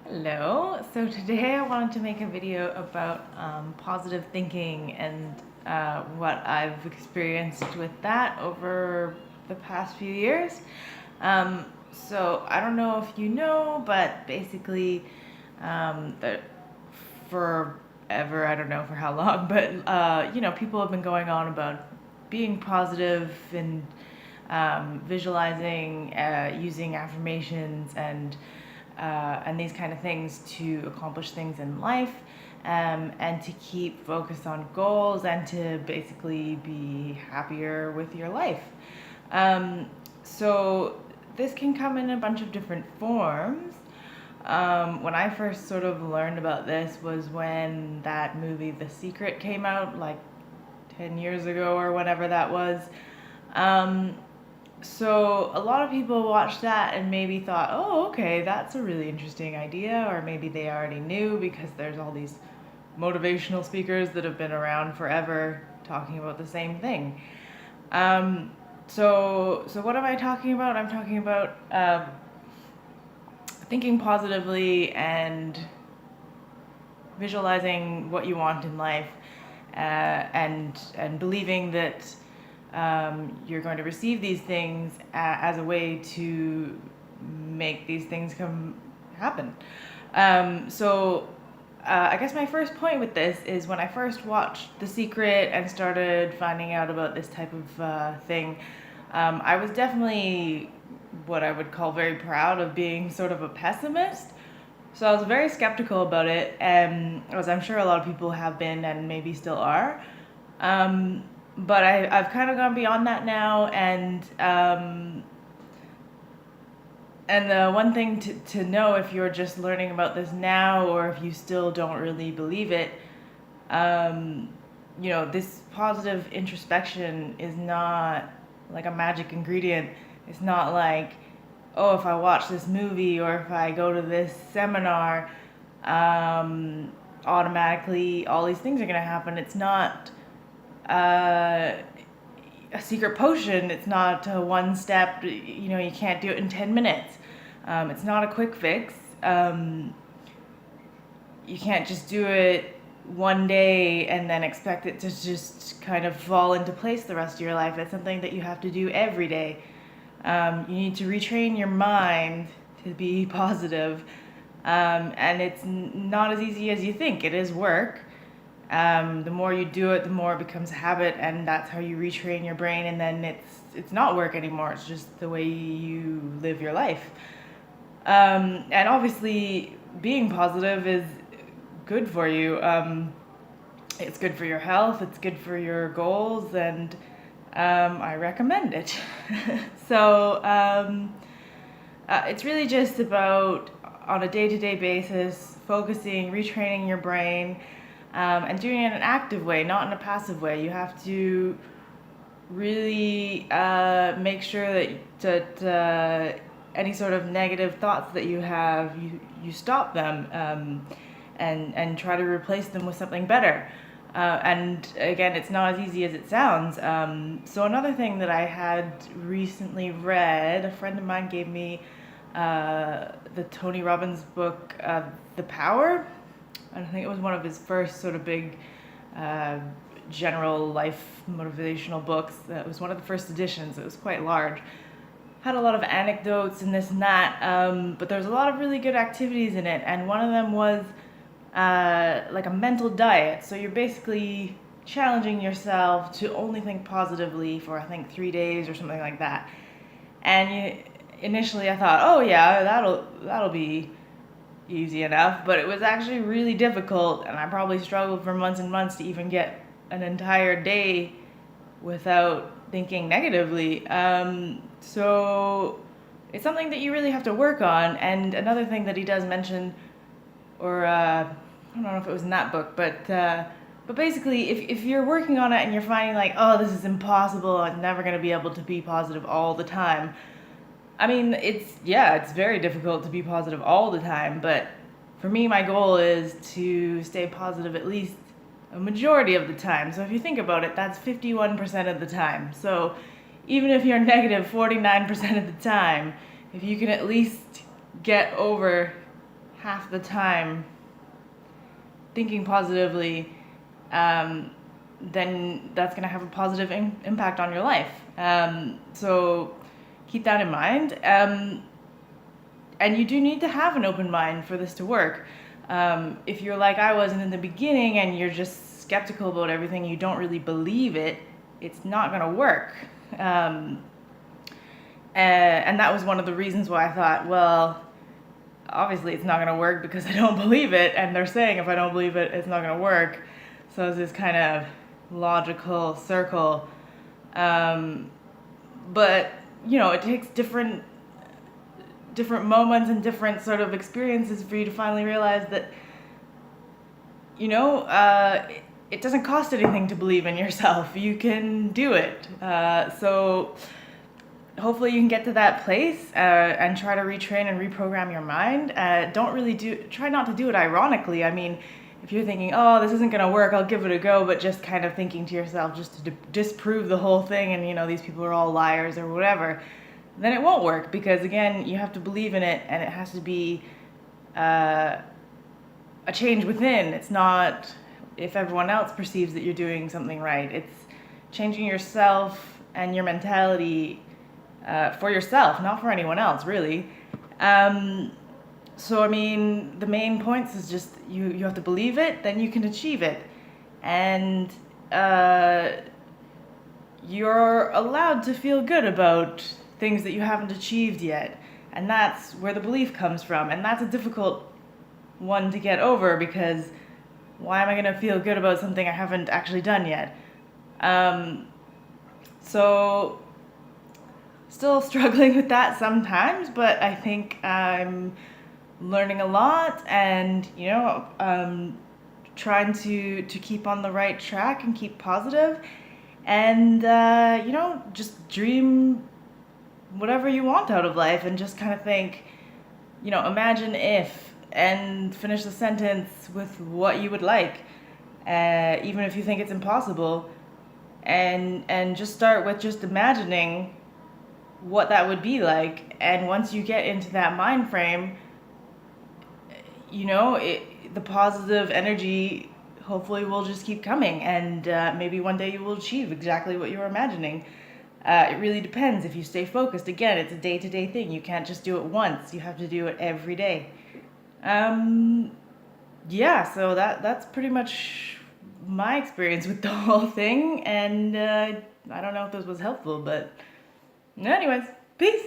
Hello. So today I wanted to make a video about positive thinking and what I've experienced with that over the past few years. So I don't know if you know, but basically, the forever, I don't know for how long, but people have been going on about being positive and visualizing, using affirmations and these kind of things to accomplish things in life, and to keep focused on goals and to basically be happier with your life. Um, so this can come in a bunch of different forms. When I first sort of learned about this was when that movie The Secret came out, like 10 years ago or whenever that was. Um, so a lot of people watched that and maybe thought, oh, okay, that's a really interesting idea, or maybe they already knew because there's all these motivational speakers that have been around forever talking about the same thing. So what am I talking about? I'm talking about thinking positively and visualizing what you want in life, and believing that you're going to receive these things as a way to make these things come happen. I guess my first point with this is when I first watched The Secret and started finding out about this type of thing, I was definitely what I would call very proud of being sort of a pessimist. So I was very skeptical about it, as I'm sure a lot of people have been and maybe still are. But I've kind of gone beyond that now, and the one thing to know if you're just learning about this now or if you still don't really believe it, this positive introspection is not like a magic ingredient. It's not like, oh, if I watch this movie or if I go to this seminar, automatically all these things are going to happen. It's not a secret potion. It's not a one step, you can't do it in 10 minutes. It's not a quick fix. You can't just do it one day and then expect it to just kind of fall into place the rest of your life. It's something that you have to do every day. You need to retrain your mind to be positive, and it's not as easy as you think. It is work. The more you do it, the more it becomes a habit, and that's how you retrain your brain. And then it's not work anymore. It's just the way you live your life. And obviously, being positive is good for you. It's good for your health. It's good for your goals, and I recommend it. It's really just about, on a day-to-day basis, focusing, retraining your brain, and doing it in an active way, not in a passive way. You have to really make sure that any sort of negative thoughts that you have, you stop them, and try to replace them with something better. And again, it's not as easy as it sounds. So another thing that I had recently read, a friend of mine gave me the Tony Robbins book, The Power. I think it was one of his first sort of big general life motivational books. It was one of the first editions. It was quite large. Had a lot of anecdotes and this and that, but there's a lot of really good activities in it. And one of them was like a mental diet. So you're basically challenging yourself to only think positively for, I think, 3 days or something like that. And initially I thought, oh yeah, that'll be easy enough, but it was actually really difficult, and I probably struggled for months and months to even get an entire day without thinking negatively. So it's something that you really have to work on. And another thing that he does mention, or I don't know if it was in that book, but basically, if you're working on it and you're finding like, oh, this is impossible, I'm never going to be able to be positive all the time. I mean, it's very difficult to be positive all the time, but for me, my goal is to stay positive at least a majority of the time. So if you think about it, that's 51% of the time. So even if you're negative 49% of the time, if you can at least get over half the time thinking positively, then that's going to have a positive impact on your life. So keep that in mind. And you do need to have an open mind for this to work. If you're like I was in the beginning and you're just skeptical about everything, you don't really believe it, it's not going to work. And that was one of the reasons why I thought, well, obviously it's not going to work because I don't believe it, and they're saying if I don't believe it, it's not going to work. So it's this kind of logical circle. But, it takes different moments and different sort of experiences for you to finally realize that, it doesn't cost anything to believe in yourself. You can do it. So hopefully you can get to that place and try to retrain and reprogram your mind. Try not to do it ironically. I mean, if you're thinking, oh, this isn't going to work, I'll give it a go, but just kind of thinking to yourself just to disprove the whole thing and, these people are all liars or whatever, then it won't work because, again, you have to believe in it and it has to be a change within. It's not if everyone else perceives that you're doing something right. It's changing yourself and your mentality for yourself, not for anyone else, really. So, the main points is just you have to believe it, then you can achieve it. And you're allowed to feel good about things that you haven't achieved yet. And that's where the belief comes from. And that's a difficult one to get over because why am I going to feel good about something I haven't actually done yet? So still struggling with that sometimes, but I think I'm learning a lot and, trying to keep on the right track and keep positive and, just dream whatever you want out of life and just kind of think, imagine if, and finish the sentence with what you would like, even if you think it's impossible, and just start with just imagining what that would be like. And once you get into that mind frame, the positive energy hopefully will just keep coming, and maybe one day you will achieve exactly what you were imagining. It really depends if you stay focused. Again, it's a day-to-day thing. You can't just do it once. You have to do it every day. So that's pretty much my experience with the whole thing, and I don't know if this was helpful, but anyways, peace!